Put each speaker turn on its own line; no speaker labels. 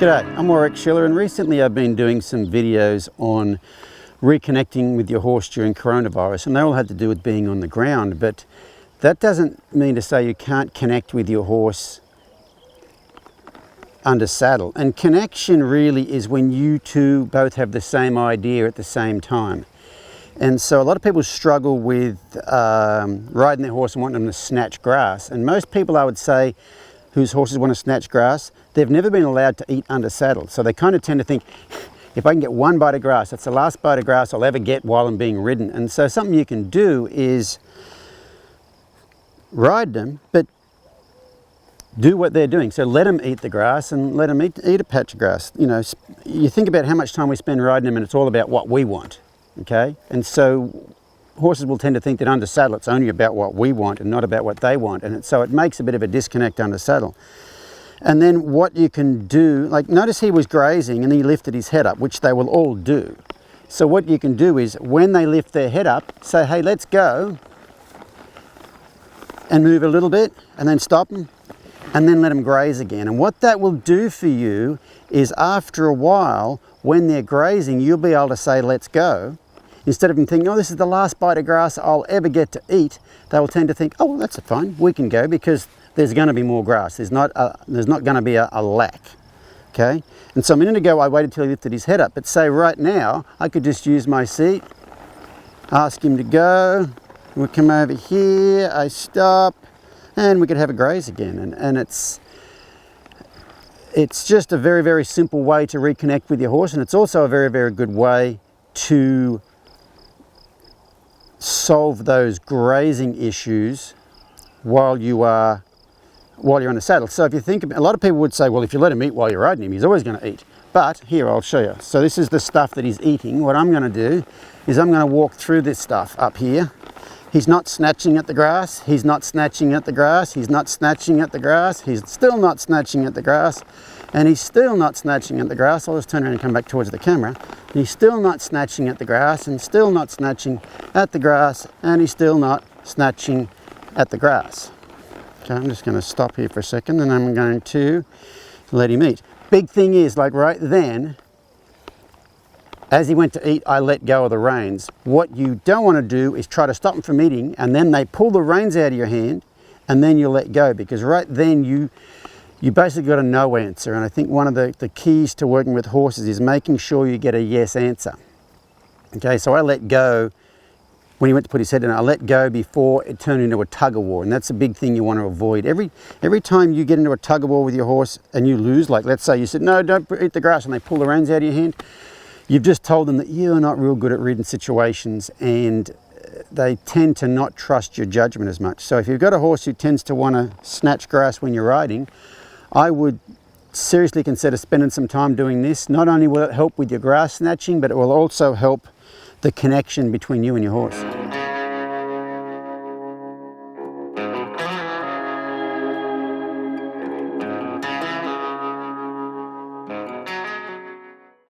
G'day, I'm Warwick Schiller, and recently I've been doing some videos on reconnecting with your horse during coronavirus, and they all had to do with being on the ground, but that doesn't mean to say you can't connect with your horse under saddle. And connection really is when you two both have the same idea at the same time. And so a lot of people struggle with riding their horse and wanting them to snatch grass, and most people, I would say, whose horses want to snatch grass, they've never been allowed to eat under saddle. So they kind of tend to think, if I can get one bite of grass, that's the last bite of grass I'll ever get while I'm being ridden. And so something you can do is ride them, but do what they're doing. So let them eat the grass and let them eat a patch of grass. You know, you think about how much time we spend riding them, and it's all about what we want, okay? And so horses will tend to think that under saddle it's only about what we want and not about what they want, and so it makes a bit of a disconnect under saddle. And then what you can do, like notice he was grazing and he lifted his head up, which they will all do. So what you can do is when they lift their head up, say, hey, let's go, and move a little bit, and then stop them, and then let them graze again. And what that will do for you is after a while, when they're grazing, you'll be able to say, let's go. Instead of them thinking, oh, this is the last bite of grass I'll ever get to eat, they will tend to think, oh, well, that's fine, we can go, because there's going to be more grass. There's not going to be a lack, okay? And so a minute ago, I waited till he lifted his head up, but say right now, I could just use my seat, ask him to go, we'll come over here, I stop, and we could have a graze again. And it's just a very, very simple way to reconnect with your horse, and it's also a very, very good way to solve those grazing issues while you're on the saddle. So if you think about, a lot of people would say, well, if you let him eat while you're riding him, he's always going to eat. But here, I'll show you. So this is the stuff that he's eating. What I'm going to do is I'm going to walk through this stuff up here. He's not snatching at the grass. He's not snatching at the grass. He's not snatching at the grass. He's still not snatching at the grass. And he's still not snatching at the grass. I'll just turn around and come back towards the camera. And he's still not snatching at the grass, and still not snatching at the grass, and he's still not snatching at the grass. Okay, I'm just going to stop here for a second, and I'm going to let him eat. Big thing is, like right then, as he went to eat, I let go of the reins. What you don't want to do is try to stop him from eating, and then they pull the reins out of your hand, and then you let go, because right then you basically got a no answer. And I think one of the keys to working with horses is making sure you get a yes answer. Okay, so I let go when he went to put his head in. I let go before it turned into a tug of war, and that's a big thing you want to avoid. Every time you get into a tug of war with your horse and you lose, like let's say you said, no, don't eat the grass, and they pull the reins out of your hand, you've just told them that you're not real good at reading situations, and they tend to not trust your judgment as much. So if you've got a horse who tends to want to snatch grass when you're riding, I would seriously consider spending some time doing this. Not only will it help with your grass snatching, but it will also help the connection between you and your horse.